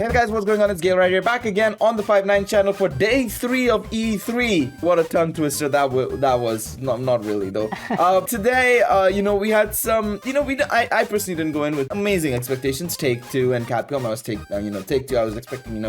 Hey guys, what's going on? It's Gale right here, back again on the 5-9 channel for day 3 of E3. What a tongue twister that was. Not really though. Today, we had some, I personally didn't go in with amazing expectations. Take-Two and Capcom. Take-Two, I was expecting,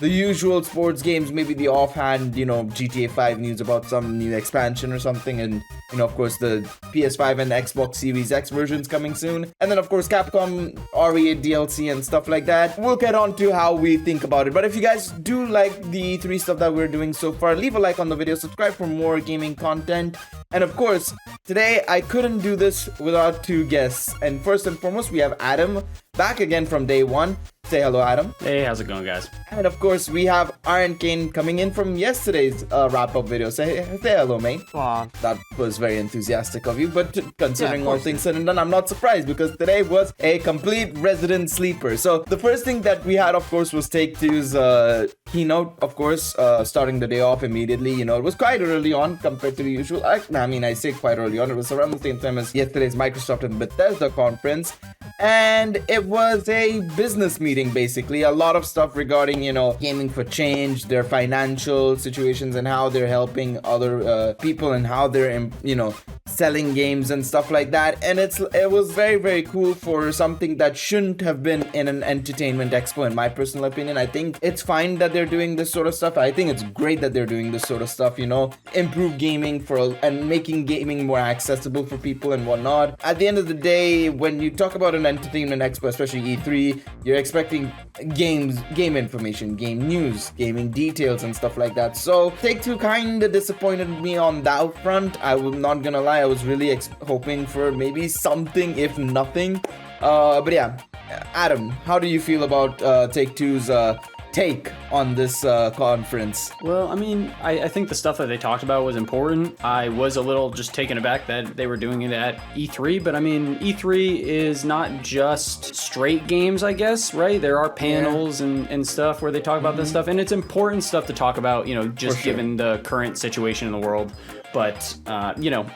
the usual sports games, maybe the offhand, GTA 5 news about some new expansion or something, and, of course, the PS5 and Xbox Series X versions coming soon. And then, of course, Capcom RE8 DLC and stuff like that. We'll get on to how we think about it. But if you guys do like the E3 stuff that we're doing so far, leave a like on the video, subscribe for more gaming content. And of course, today I couldn't do this without two guests. And first and foremost, we have Adam back again from day 1. Say hello, Adam. Hey, how's it going, guys? And of course, we have Iron Kane coming in from yesterday's wrap-up video. Say hello, mate. Come on. That was very enthusiastic of you, but considering all things said and done, I'm not surprised because today was a complete resident sleeper. So the first thing that we had, of course, was Take-Two's keynote, of course, starting the day off immediately. It was quite early on compared to the usual. I say quite early on. It was around the same time as yesterday's Microsoft and Bethesda conference. And it was a business meeting, basically. A lot of stuff regarding, gaming for change, their financial situations, and how they're helping other people, and how they're, selling games and stuff like that. And it was very, very cool for something that shouldn't have been in an entertainment expo, in my personal opinion. I think it's fine that they're doing this sort of stuff. I think it's great that they're doing this sort of stuff, improve gaming and making gaming more accessible for people and whatnot. At the end of the day, when you talk about an entertainment expo, especially E3, you're expecting game information, game news, gaming details and stuff like that. So Take-Two kind of disappointed me on that front. I'm not gonna lie, I was really hoping for maybe something, if nothing. But yeah, Adam, how do you feel about Take-Two's take on this conference? Well, I think the stuff that they talked about was important. I was a little just taken aback that they were doing it at E3, but E3 is not just straight games, I guess, right? There are panels and stuff where they talk about this stuff, and it's important stuff to talk about, just given the current situation in the world. But,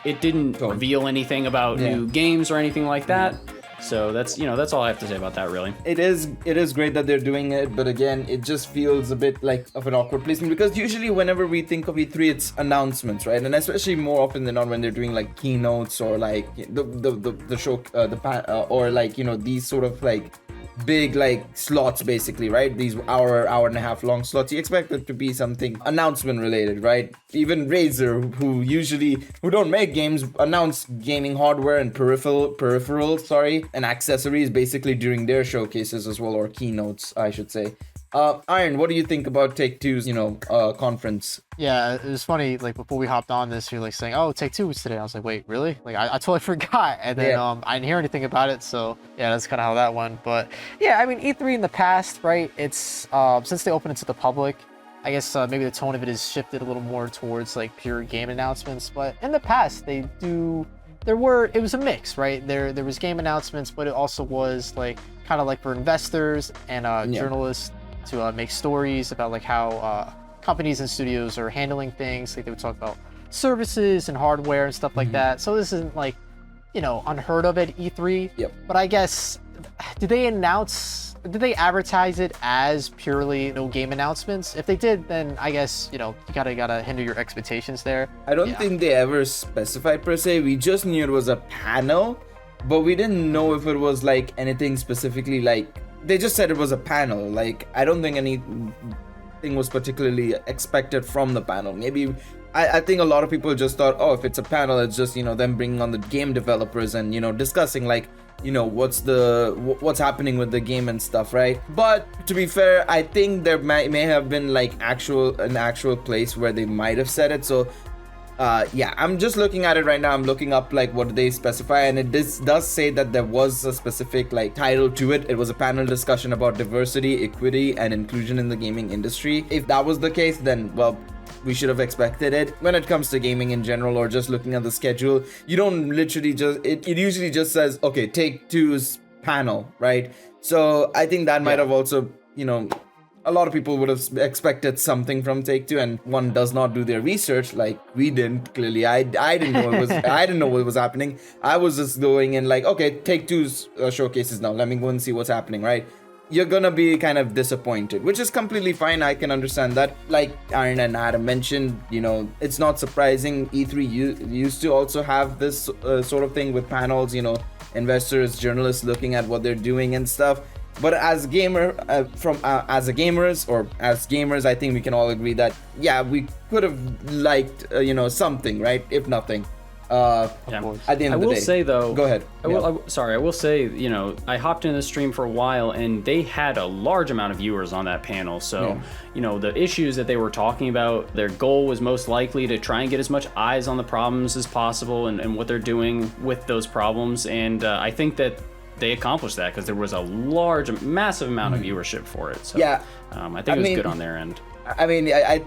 it didn't reveal anything about new games or anything like that. So that's all I have to say about that, really. It is great that they're doing it, but again, it just feels a bit like of an awkward placement, because usually whenever we think of E3, it's announcements, right? And especially more often than not when they're doing like keynotes or like the show, or like these sort of like big like slots, basically, right? These hour and a half long slots. You expect it to be something announcement related, right? Even Razer, who don't make games, announce gaming hardware and peripherals, and accessories basically during their showcases as well, or keynotes, I should say. Iron, what do you think about Take-Two's, conference? Yeah, it was funny, like, before we hopped on this, you're like saying, oh, Take-Two was today. I was like, wait, really? Like, I totally forgot. And then I didn't hear anything about it, so yeah, that's kind of how that went. But yeah, E3 in the past, right, it's since they opened it to the public, I guess maybe the tone of it has shifted a little more towards like pure game announcements. But in the past, it was a mix, right? There was game announcements, but it also was like kind of like for investors and journalists to make stories about like how companies and studios are handling things. Like they would talk about services and hardware and stuff like that. So this isn't like, unheard of at E3. Yep. But I guess, did they advertise it as purely game announcements? If they did, then I guess, you gotta hinder your expectations there. I don't think they ever specified per se. We just knew it was a panel, but we didn't know if it was like anything specifically like. They just said it was a panel. Like, I don't think anything was particularly expected from the panel. Maybe, I think a lot of people just thought, oh, if it's a panel, it's just, them bringing on the game developers and, discussing like, what's happening with the game and stuff, right? But to be fair, I think there may have been like an actual place where they might have said it. So I'm just looking at it right now. I'm looking up like what they specify, and it does say that there was a specific like title to it. It was a panel discussion about diversity, equity, and inclusion in the gaming industry. If that was the case, then well, we should have expected it. When it comes to gaming in general, or just looking at the schedule, you don't literally just it usually just says, okay, Take-Two's panel, right? So I think that might have also, a lot of people would have expected something from Take-Two, and one does not do their research like we didn't. Clearly, I didn't know it was I didn't know what was happening. I was just going in like, okay, Take-Two's showcases now. Let me go and see what's happening, right? you're gonna be kind of disappointed, which is completely fine. I can understand that. Like Aaron and Adam mentioned, it's not surprising. E3 used to also have this sort of thing with panels, investors, journalists looking at what they're doing and stuff. But as gamers, I think we can all agree that, yeah, we could have liked, something, right? If nothing. At the end of the day. I will say though. Go ahead. I will say, I hopped into the stream for a while and they had a large amount of viewers on that panel. So, the issues that they were talking about, their goal was most likely to try and get as much eyes on the problems as possible and what they're doing with those problems. And I think that they accomplished that because there was a massive amount of viewership for it. So yeah, I think it was good on their end. I mean, I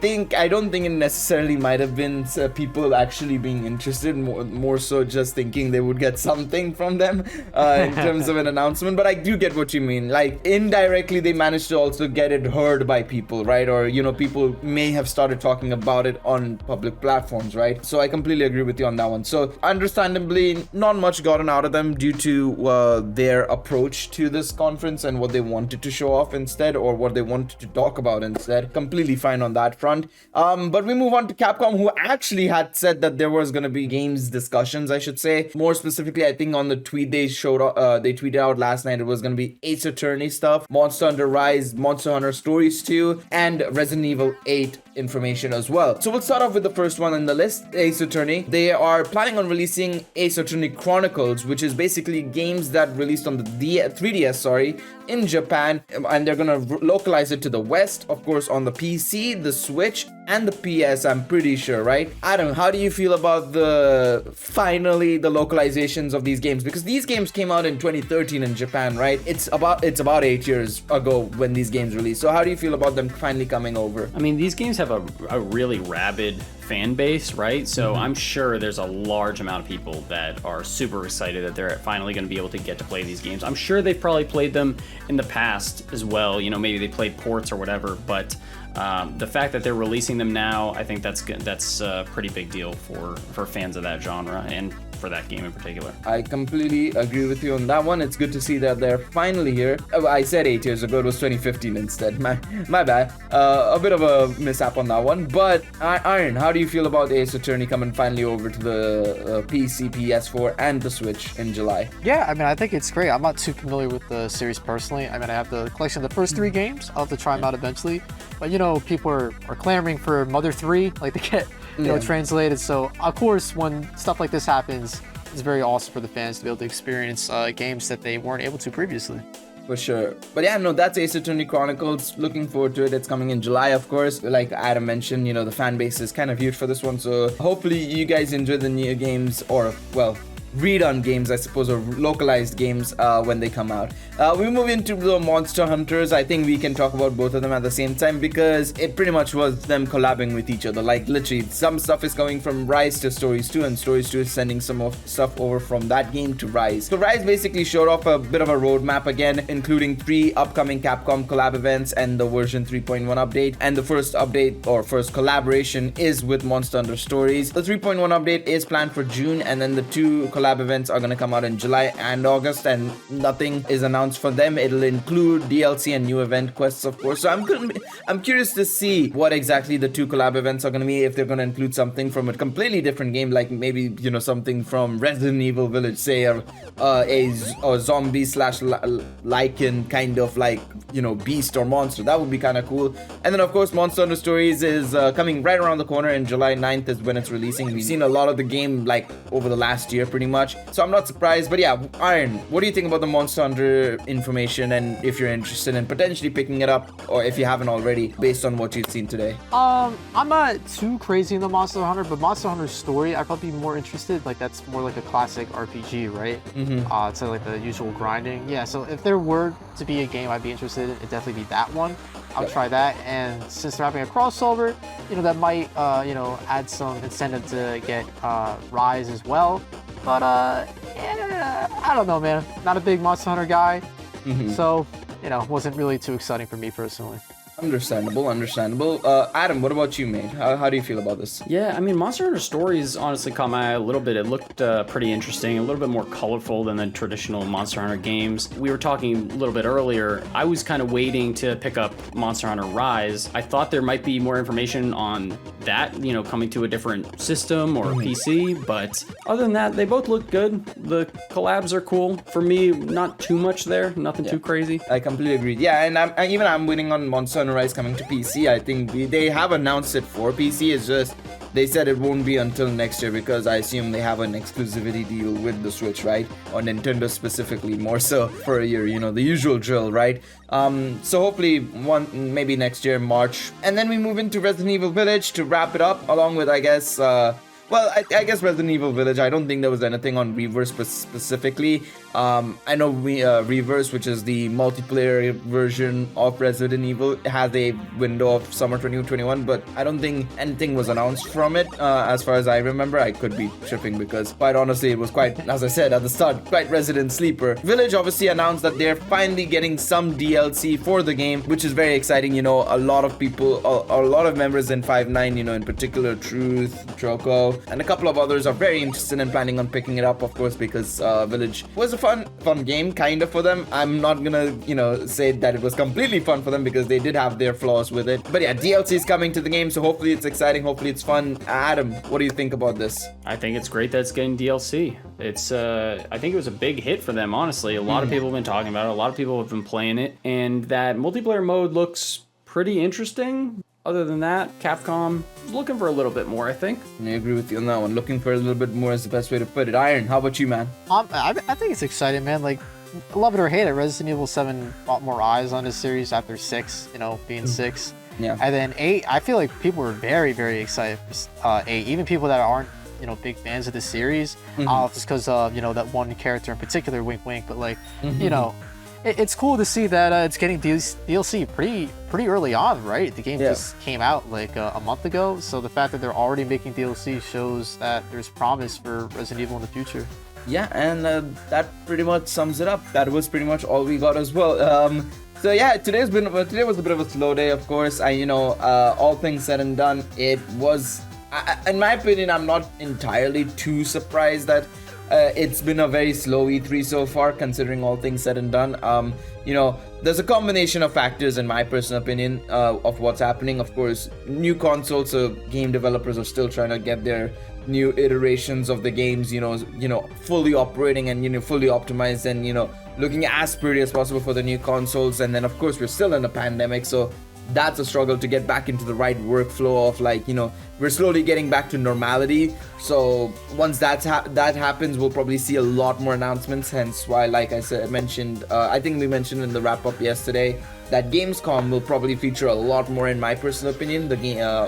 don't think it necessarily might have been people actually being interested, more so just thinking they would get something from them in terms of an announcement. But I do get what you mean. Like, indirectly, they managed to also get it heard by people, right? Or, people may have started talking about it on public platforms, right? So I completely agree with you on that one. So understandably, not much gotten out of them due to their approach to this conference and what they wanted to show off instead, or what they wanted to talk about instead. Completely fine on that front. But we move on to Capcom, who actually had said that there was going to be games discussions, I should say. More specifically, I think on the tweet they tweeted out last night, it was going to be Ace Attorney stuff, Monster Hunter Rise, Monster Hunter Stories 2, and Resident Evil 8 information as well. So we'll start off with the first one on the list, Ace Attorney. They are planning on releasing Ace Attorney Chronicles, which is basically games that released on the 3DS, in Japan, and they're gonna localize it to the West, of course, on the PC, the Switch, and the PS, I'm pretty sure, right? Adam, how do you feel about the localizations of these games? Because these games came out in 2013 in Japan, right? It's about 8 years ago when these games released. So how do you feel about them finally coming over? I mean, these games have a really rabid fan base, right? So I'm sure there's a large amount of people that are super excited that they're finally going to be able to get to play these games. I'm sure they've probably played them in the past as well. Maybe they played ports or whatever, but the fact that they're releasing them now, I think that's a pretty big deal for fans of that genre and for that game in particular. I completely agree with you on that one. It's good to see that they're finally here. I said 8 years ago, it was 2015 instead. My bad. A bit of a mishap on that one. But Iron, how do you feel about Ace Attorney coming finally over to the PC, PS4, and the Switch in July? Yeah, I mean, I think it's great. I'm not too familiar with the series personally. I mean, I have the collection of the first 3 games. I'll have to try them out eventually. But, people are clamoring for Mother 3, like they get translated. So, of course, when stuff like this happens, it's very awesome for the fans to be able to experience games that they weren't able to previously. For sure. But yeah, no, that's Ace Attorney Chronicles. Looking forward to it. It's coming in July, of course. Like Adam mentioned, the fan base is kind of huge for this one. So hopefully you guys enjoy the new games, or, well, redone games, I suppose, or localized games when they come out. We move into the Monster Hunters. I think we can talk about both of them at the same time because it pretty much was them collabing with each other. Like, literally, some stuff is coming from Rise to Stories 2, and Stories 2 is sending some of stuff over from that game to Rise. So Rise basically showed off a bit of a roadmap again, including 3 upcoming Capcom collab events and the version 3.1 update. And the first update, or first collaboration, is with Monster Hunter Stories. The 3.1 update is planned for June, and then the 2 collab events are going to come out in July and August, and nothing is announced for them. It'll include DLC and new event quests, of course. So I'm curious to see what exactly the 2 collab events are going to be, if they're going to include something from a completely different game, like maybe something from Resident Evil Village, say, or a zombie slash lichen kind of like beast or monster. That would be kind of cool. And then of course Monster Hunter Stories is coming right around the corner, and July 9th is when it's releasing. We've seen a lot of the game like over the last year pretty much, so I'm not surprised. But yeah, Iron, what do you think about the Monster Hunter information, and if you're interested in potentially picking it up, or if you haven't already, based on what you've seen today? I'm not too crazy in the Monster Hunter, but Monster Hunter Story I'd probably be more interested. Like, that's more like a classic RPG, right? It's like the usual grinding. Yeah, so if there were to be a game I'd be interested in, it'd definitely be that one. I'll try that. And since they're having a crossover, that might add some incentive to get Rise as well. But yeah, I don't know, man. Not a big Monster Hunter guy, so wasn't really too exciting for me personally. Understandable. Adam, what about you, mate? How do you feel about this? Yeah, I mean, Monster Hunter Stories honestly caught my eye a little bit. It looked pretty interesting, a little bit more colorful than the traditional Monster Hunter games. We were talking a little bit earlier. I was kind of waiting to pick up Monster Hunter Rise. I thought there might be more information on that, coming to a different system or PC, but other than that, they both look good. The collabs are cool. For me, not too much there, nothing too crazy. I completely agree. Yeah, and I'm waiting on Monster Hunter Rise coming to PC. I think they have announced it for PC. It's just they said it won't be until next year because I assume they have an exclusivity deal with the Switch, right? Or Nintendo specifically, more so for a year, the usual drill, right? So hopefully maybe next year, March. And then we move into Resident Evil Village to wrap it up, along with, I guess, I guess Resident Evil Village. I don't think there was anything on Reverse specifically. I know Reverse, which is the multiplayer version of Resident Evil, has a window of summer 2021, but I don't think anything was announced from it. As far as I remember, I could be tripping because, quite honestly, it was quite, as I said at the start, quite Resident Sleeper. Village obviously announced that they're finally getting some DLC for the game, which is very exciting. A lot of people, a lot of members in 5.9, in particular Truth, Troko, and a couple of others are very interested in planning on picking it up, of course, because Village was a fun game, kind of, for them. I'm not gonna, say that it was completely fun for them because they did have their flaws with it. But yeah, DLC is coming to the game, so hopefully it's exciting, hopefully it's fun. Adam, what do you think about this? I think it's great that it's getting DLC. It's, I think it was a big hit for them, honestly. A lot of people have been talking about it, a lot of people have been playing it, and that multiplayer mode looks pretty interesting. Other than that, Capcom is looking for a little bit more, I think. I agree with you on that one. Looking for a little bit more is the best way to put it. Iron, how about you, man? I think it's exciting, man. Like, love it or hate it, Resident Evil 7 brought more eyes on this series after 6, being 6. Yeah. And then 8, I feel like people were very, very excited for 8. Even people that aren't, big fans of the series, just because, that one character in particular, wink, wink, but like, it's cool to see that it's getting DLC pretty early on, right? The game just came out like a month ago, so the fact that they're already making DLC shows that there's promise for Resident Evil in the future. Yeah, and that pretty much sums it up. That was pretty much all we got as well. So yeah, today was a bit of a slow day, of course. All things said and done, it was, in my opinion, I'm not entirely too surprised that it's been a very slow E3 so far, considering all things said and done. There's a combination of factors, in my personal opinion, of what's happening. Of course, new consoles, so game developers are still trying to get their new iterations of the games, fully operating and, fully optimized and, looking as pretty as possible for the new consoles. And then, of course, we're still in a pandemic, so that's a struggle to get back into the right workflow of we're slowly getting back to normality. So once that happens, we'll probably see a lot more announcements. Hence why, like I said, I think we mentioned in the wrap up yesterday that Gamescom will probably feature a lot more, in my personal opinion,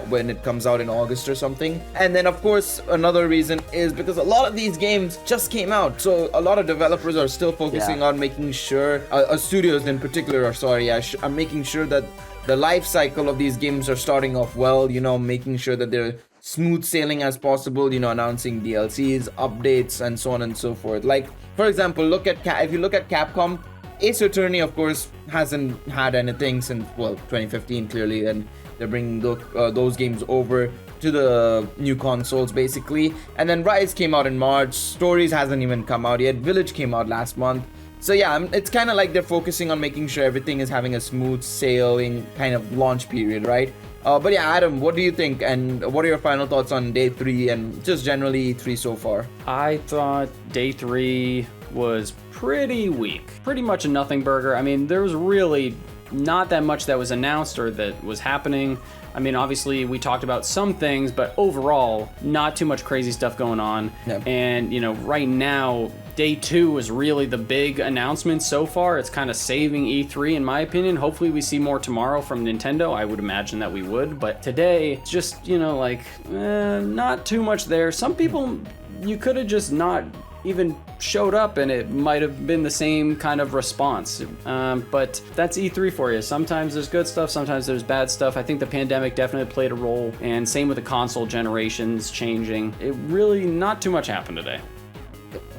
when it comes out in August or something. And then, of course, another reason is because a lot of these games just came out, so a lot of developers are still focusing on making sure, studios in particular are making sure that the life cycle of these games are starting off well, making sure that they're smooth sailing as possible, announcing DLCs, updates, and so on and so forth. Like, for example, if you look at Capcom, Ace Attorney, of course, hasn't had anything since, 2015, clearly, and they're bringing those games over to the new consoles, basically. And then Rise came out in March, Stories hasn't even come out yet, Village came out last month. So yeah, it's kind of like they're focusing on making sure everything is having a smooth sailing kind of launch period, right? But yeah, Adam, what do you think? And what are your final thoughts on day 3 and just generally E3 so far? I thought day 3 was pretty weak. Pretty much a nothing burger. I mean, there was really not that much that was announced or that was happening. I mean, obviously, we talked about some things, but overall, not too much crazy stuff going on. Yeah. And, right now, day 2 was really the big announcement so far. It's kind of saving E3, in my opinion. Hopefully, we see more tomorrow from Nintendo. I would imagine that we would. But today, just, not too much there. Some people, you could have just not even showed up and it might have been the same kind of response. But that's E3 for you. Sometimes there's good stuff, sometimes there's bad stuff. I think the pandemic definitely played a role, and same with the console generations changing. It really, not too much happened today.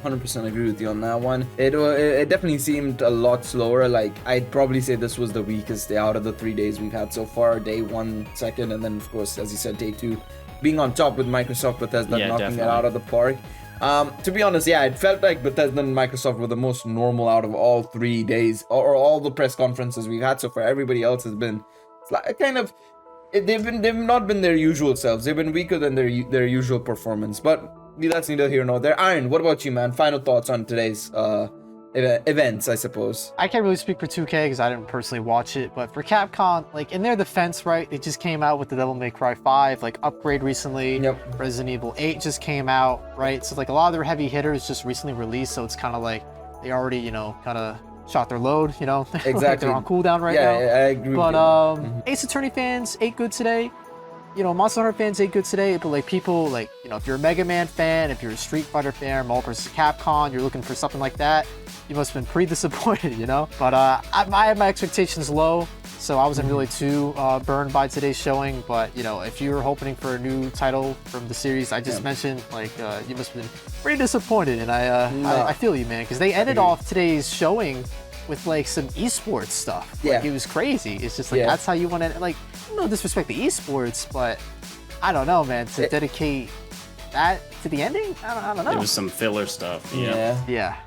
100% agree with you on that one. It definitely seemed a lot slower. Like, I'd probably say this was the weakest day out of the 3 days we've had so far. Day 1, second, and then of course, as you said, day 2 being on top with Microsoft, Bethesda knocking it out of the park. To be honest, yeah, it felt like Bethesda and Microsoft were the most normal out of all 3 days, or all the press conferences we've had so far. Everybody else has been kind of, they've not been their usual selves. They've been weaker than their usual performance. But that's neither here nor there. Iron, what about you, man? Final thoughts on today's events, I suppose. I can't really speak for 2K because I didn't personally watch it, but for Capcom, like, in their defense, right, they just came out with the Devil May Cry 5 like upgrade recently. Yep. Resident Evil 8 just came out, right? So like a lot of their heavy hitters just recently released, so it's kind of like they already, you know, kind of shot their load, you know. Exactly. Like they're on cooldown right now. Yeah, I agree. But Ace Attorney fans ate good today. You know, Monster Hunter fans ate good today, but like people, like, you know, if you're a Mega Man fan, if you're a Street Fighter fan, Marvel vs. Capcom, you're looking for something like that, you must have been pretty disappointed, you know? But I had my expectations low, so I wasn't really too burned by today's showing. But, you know, if you were hoping for a new title from the series I just mentioned, like, you must have been pretty disappointed. And I feel you, man, because they ended off today's showing with like some esports stuff. Like, it was crazy. It's just like, that's how you want to, like, no disrespect to esports, but I don't know, man, to dedicate that to the ending? I don't know. There was some filler stuff. Yeah.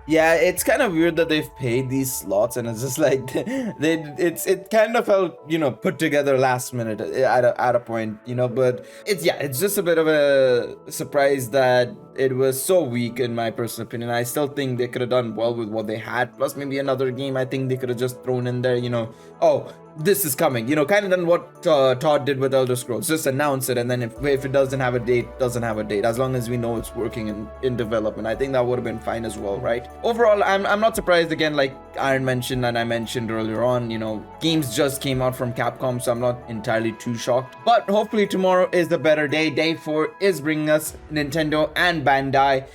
Yeah, it's kind of weird that they've paid these slots, and it's just like it kind of felt, you know, put together last minute at a point, you know. But it's just a bit of a surprise that it was so weak, in my personal opinion. I still think they could have done well with what they had, plus maybe another game. I think they could have just thrown in there, you know, oh, this is coming, you know, kind of done what Todd did with Elder Scrolls. Just announce it, and then if it doesn't have a date, as long as we know it's working in development. I think that would have been fine as well, right? Overall, I'm not surprised. Again, like Aaron mentioned and I mentioned earlier on, you know, games just came out from Capcom, so I'm not entirely too shocked. But hopefully tomorrow is a better day. Day 4 is bringing us Nintendo and Bandai.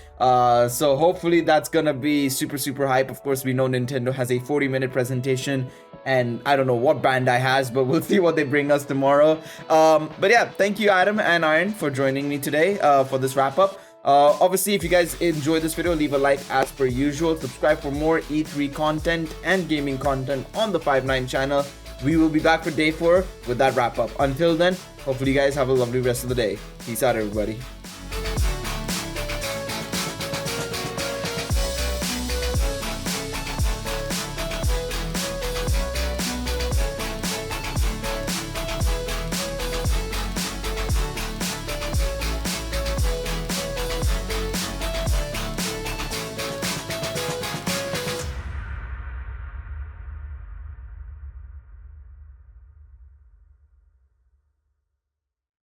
So hopefully that's gonna be super hype. Of course, we know Nintendo has a 40-minute presentation, and I don't know what Bandai has, but we'll see what they bring us tomorrow. But yeah, thank you, Adam and Iron, for joining me today for this wrap-up. Obviously, if you guys enjoyed this video, leave a like as per usual. Subscribe for more E3 content and gaming content on the 5-9 channel. We will be back for day 4 with that wrap-up. Until then, hopefully you guys have a lovely rest of the day. Peace out, everybody.